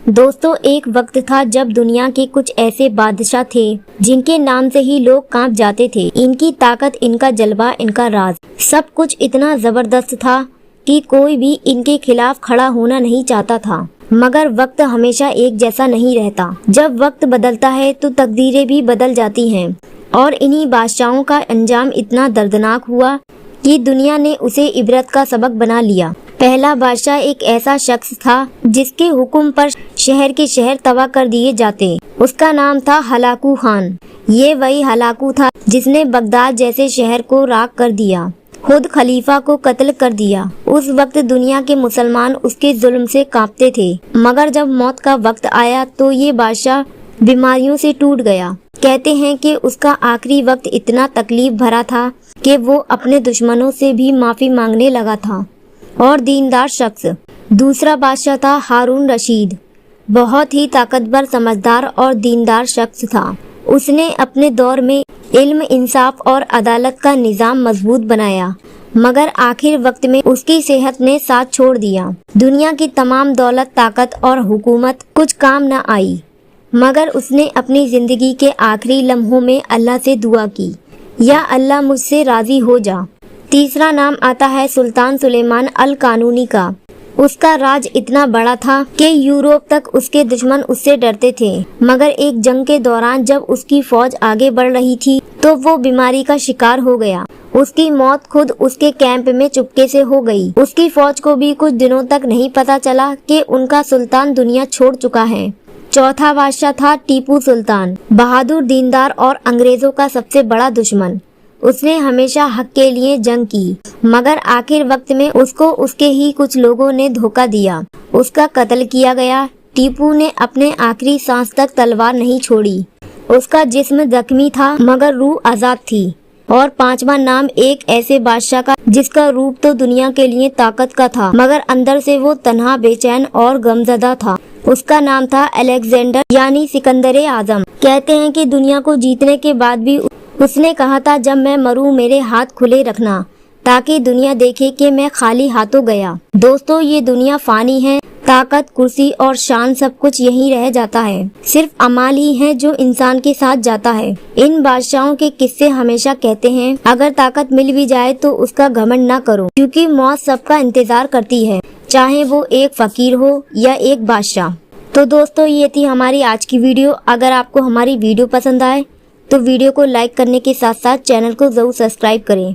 दोस्तों, एक वक्त था जब दुनिया के कुछ ऐसे बादशाह थे जिनके नाम से ही लोग कांप जाते थे। इनकी ताकत, इनका जलवा, इनका राज, सब कुछ इतना जबरदस्त था कि कोई भी इनके खिलाफ खड़ा होना नहीं चाहता था। मगर वक्त हमेशा एक जैसा नहीं रहता। जब वक्त बदलता है तो तकदीरें भी बदल जाती हैं। और इन्हीं बादशाहों का अंजाम इतना दर्दनाक हुआ कि दुनिया ने उसे इबरत का सबक बना लिया। पहला बादशाह एक ऐसा शख्स था जिसके हुक्म पर शहर के शहर तबाह कर दिए जाते। उसका नाम था हलाकू खान। ये वही हलाकू था जिसने बगदाद जैसे शहर को राख कर दिया, खुद खलीफा को कत्ल कर दिया। उस वक्त दुनिया के मुसलमान उसके जुल्म से कांपते थे। मगर जब मौत का वक्त आया तो ये बादशाह बीमारियों से टूट गया। कहते हैं कि उसका आखिरी वक्त इतना तकलीफ भरा था कि वो अपने दुश्मनों से भी माफी मांगने लगा था। और दीनदार शख्स दूसरा बादशाह था हारून रशीद। बहुत ही ताकतवर, समझदार और दीनदार शख्स था। उसने अपने दौर में इल्म, इंसाफ और अदालत का निज़ाम मजबूत बनाया। मगर आखिर वक्त में उसकी सेहत ने साथ छोड़ दिया। दुनिया की तमाम दौलत, ताकत और हुकूमत कुछ काम न आई। मगर उसने अपनी जिंदगी के आखिरी लम्हों में अल्लाह से दुआ की, या अल्लाह मुझसे राजी हो जा। तीसरा नाम आता है सुल्तान सुलेमान अल कानूनी का। उसका राज इतना बड़ा था कि यूरोप तक उसके दुश्मन उससे डरते थे। मगर एक जंग के दौरान जब उसकी फौज आगे बढ़ रही थी तो वो बीमारी का शिकार हो गया। उसकी मौत खुद उसके कैंप में चुपके से हो गई। उसकी फौज को भी कुछ दिनों तक नहीं पता चला कि उनका सुल्तान दुनिया छोड़ चुका है। चौथा बादशाह था टीपू सुल्तान। बहादुर, दीनदार और अंग्रेजों का सबसे बड़ा दुश्मन। उसने हमेशा हक के लिए जंग की। मगर आखिर वक्त में उसको उसके ही कुछ लोगों ने धोखा दिया। उसका कत्ल किया गया। टीपू ने अपने आखिरी सांस तक तलवार नहीं छोड़ी। उसका जिस्म जख्मी था मगर रूह आजाद थी। और पांचवा नाम एक ऐसे बादशाह का जिसका रूप तो दुनिया के लिए ताकत का था, मगर अंदर से वो तन्हा, बेचैन और गमजदा था। उसका नाम था अलेक्जेंडर, यानी सिकंदर आजम। कहते हैं कि दुनिया को जीतने के बाद भी उसने कहा था, जब मैं मरूं मेरे हाथ खुले रखना, ताकि दुनिया देखे कि मैं खाली हाथों गया। दोस्तों, ये दुनिया फानी है। ताकत, कुर्सी और शान सब कुछ यहीं रह जाता है। सिर्फ अमाल ही है जो इंसान के साथ जाता है। इन बादशाहों के किस्से हमेशा कहते हैं, अगर ताकत मिल भी जाए तो उसका घमंड ना करो, क्योंकि मौत सबका इंतजार करती है, चाहे वो एक फकीर हो या एक बादशाह। तो दोस्तों, ये थी हमारी आज की वीडियो। अगर आपको हमारी वीडियो पसंद आए तो वीडियो को लाइक करने के साथ साथ चैनल को जरूर सब्सक्राइब करें।